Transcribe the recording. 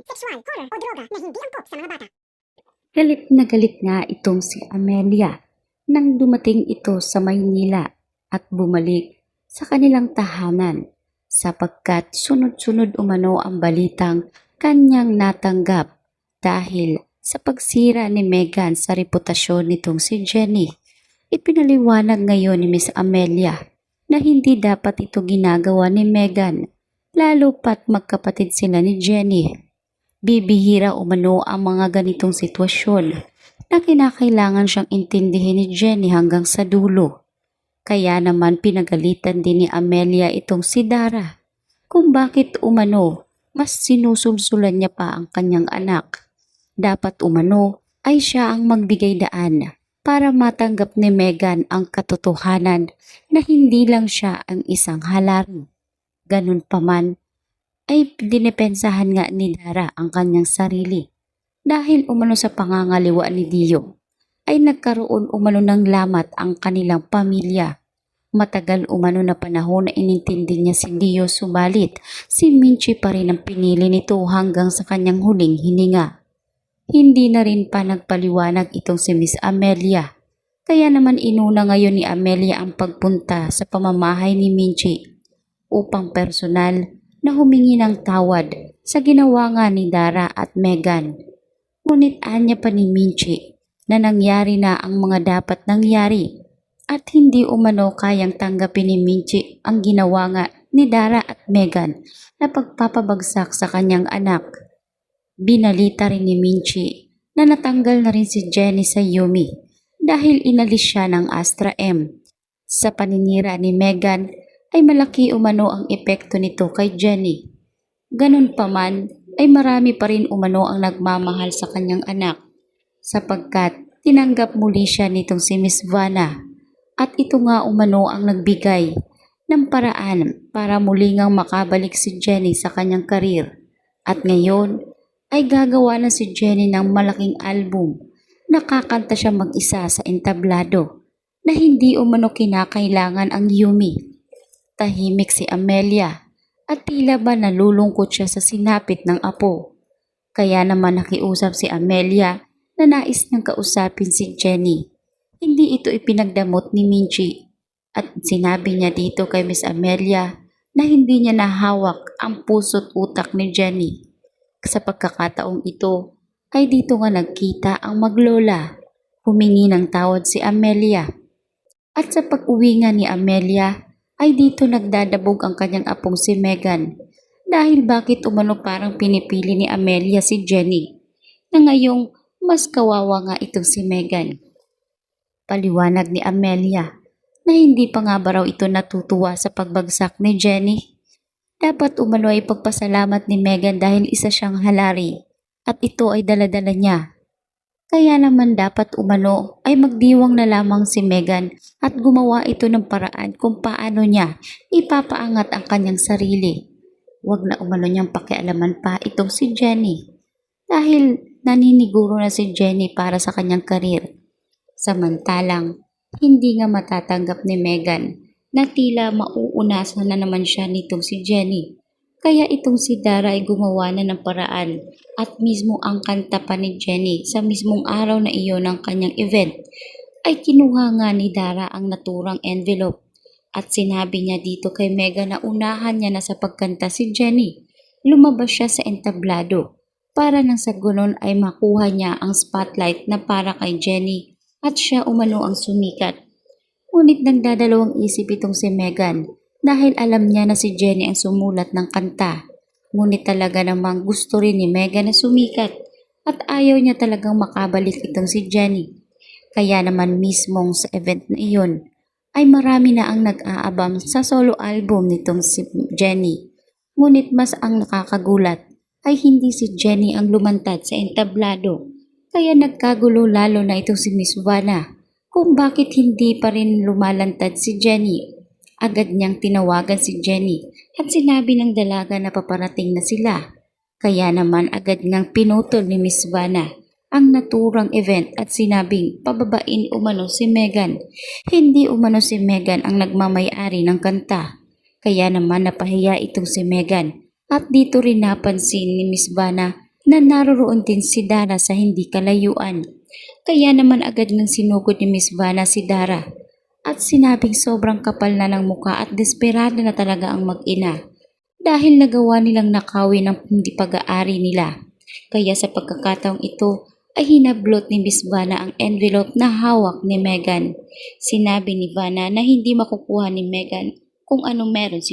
sexual, horror o droga na hindi angkop sa mga bata. Galit na galit nga itong si Amelia nang dumating ito sa Maynila at bumalik sa kanilang tahanan sapagkat sunod-sunod umano ang balitang kanyang natanggap dahil sa pagsira ni Megan sa reputasyon nitong si Jenny. Ipinaliwanag ngayon ni Miss Amelia na hindi dapat ito ginagawa ni Megan lalo pat magkapatid sila ni Jenny. Bibihira umano ang mga ganitong sitwasyon na kinakailangan siyang intindihin ni Jenny hanggang sa dulo. Kaya naman pinagalitan din ni Amelia itong si Dara kung bakit umano mas sinusubsulan niya pa ang kanyang anak. Dapat umano ay siya ang magbigay daan para matanggap ni Megan ang katotohanan na hindi lang siya ang isang halari. Ganun pa man, ay dinepensahan nga ni Dara ang kanyang sarili dahil umano sa pangangaliwa ni Dio ay nagkaroon umano ng lamat ang kanilang pamilya. Matagal umano na panahon na inintindi niya si Dio subalit si Minchi pa rin ang pinili nito hanggang sa kanyang huling hininga. Hindi na rin pa nagpaliwanag itong si Miss Amelia kaya naman inuna ngayon ni Amelia ang pagpunta sa pamamahay ni Minchi upang personal na humingi ng tawad sa ginawa nga ni Dara at Megan. Ngunit anya pa ni Minchi na nangyari na ang mga dapat nangyari at hindi umano kayang tanggapin ni Minchi ang ginawa nga ni Dara at Megan na pagpapabagsak sa kanyang anak. Binalita rin ni Minchi na natanggal na rin si Jenny sa Yumi dahil inalis siya ng Astra M. Sa paninira ni Megan ay malaki umano ang epekto nito kay Jenny. Ganun pa man ay marami pa rin umano ang nagmamahal sa kanyang anak sapagkat tinanggap muli siya nitong si Miss Vanna at ito nga umano ang nagbigay ng paraan para muli ngang makabalik si Jenny sa kanyang karir. At ngayon ay gagawa na si Jenny ng malaking album na kakanta siya mag-isa sa entablado na hindi umano kinakailangan ang Yumi. Tahimik si Amelia at tila ba nalulungkot siya sa sinapit ng apo. Kaya naman nakiusap si Amelia na nais niyang kausapin si Jenny. Hindi ito ipinagdamot ni Minchi at sinabi niya dito kay Miss Amelia na hindi niya nahawak ang puso't utak ni Jenny. Sa pagkakataong ito ay dito nga nagkita ang maglola. Humingi ng tawad si Amelia. At sa pag-uwi nga ni Amelia ay dito nagdadabog ang kanyang apong si Megan dahil bakit umano parang pinipili ni Amelia si Jenny na ngayong mas kawawa nga itong si Megan. Paliwanag ni Amelia na hindi pa nga ba raw ito natutuwa sa pagbagsak ni Jenny. Dapat umano ay pagpasalamat ni Megan dahil isa siyang halari at ito ay daladala niya. Kaya naman dapat umano ay magdiwang na lamang si Megan at gumawa ito ng paraan kung paano niya ipapaangat ang kanyang sarili. Huwag na umano niyang pakialaman pa itong si Jenny dahil naniniguro na si Jenny para sa kanyang karir. Samantalang hindi nga matatanggap ni Megan na tila mauunasan na naman siya nitong si Jenny. Kaya itong si Dara ay gumawa na ng paraan at mismo ang kanta pa ni Jenny sa mismong araw na iyon ng kanyang event ay kinuha nga ni Dara ang naturang envelope at sinabi niya dito kay Megan na unahan niya na sa pagkanta si Jenny. Lumabas siya sa entablado para nang sa gunon ay makuha niya ang spotlight na para kay Jenny at siya umano ang sumikat. Ngunit nagdadalawang isip itong si Megan dahil alam niya na si Jenny ang sumulat ng kanta. Ngunit talaga namang gusto rin ni Megan na sumikat at ayaw niya talagang makabalik itong si Jenny. Kaya naman mismong sa event na iyon ay marami na ang nag-aabang sa solo album nitong si Jenny. Ngunit mas ang nakakagulat ay hindi si Jenny ang lumantad sa entablado. Kaya nagkagulo lalo na itong si Miss Vanna kung bakit hindi pa rin lumalantad si Jenny. Agad niyang tinawagan si Jenny at sinabi ng dalaga na paparating na sila. Kaya naman agad niyang pinutol ni Miss Vanna ang naturang event at sinabing pababain umano si Megan. Hindi umano si Megan ang nagmamay-ari ng kanta. Kaya naman napahiya itong si Megan at dito rin napansin ni Miss Vanna na naroroon din si Dara sa hindi kalayuan. Kaya naman agad nang sinugod ni Miss Vanna si Dara at sinabing sobrang kapal na ng muka at desperado na talaga ang mag-ina dahil nagawa nilang nakawin ang hindi pag-aari nila. Kaya sa pagkakataong ito ay hinablot ni Miss Vanna ang envelope na hawak ni Megan. Sinabi ni Vanna na hindi makukuha ni Megan kung anong meron si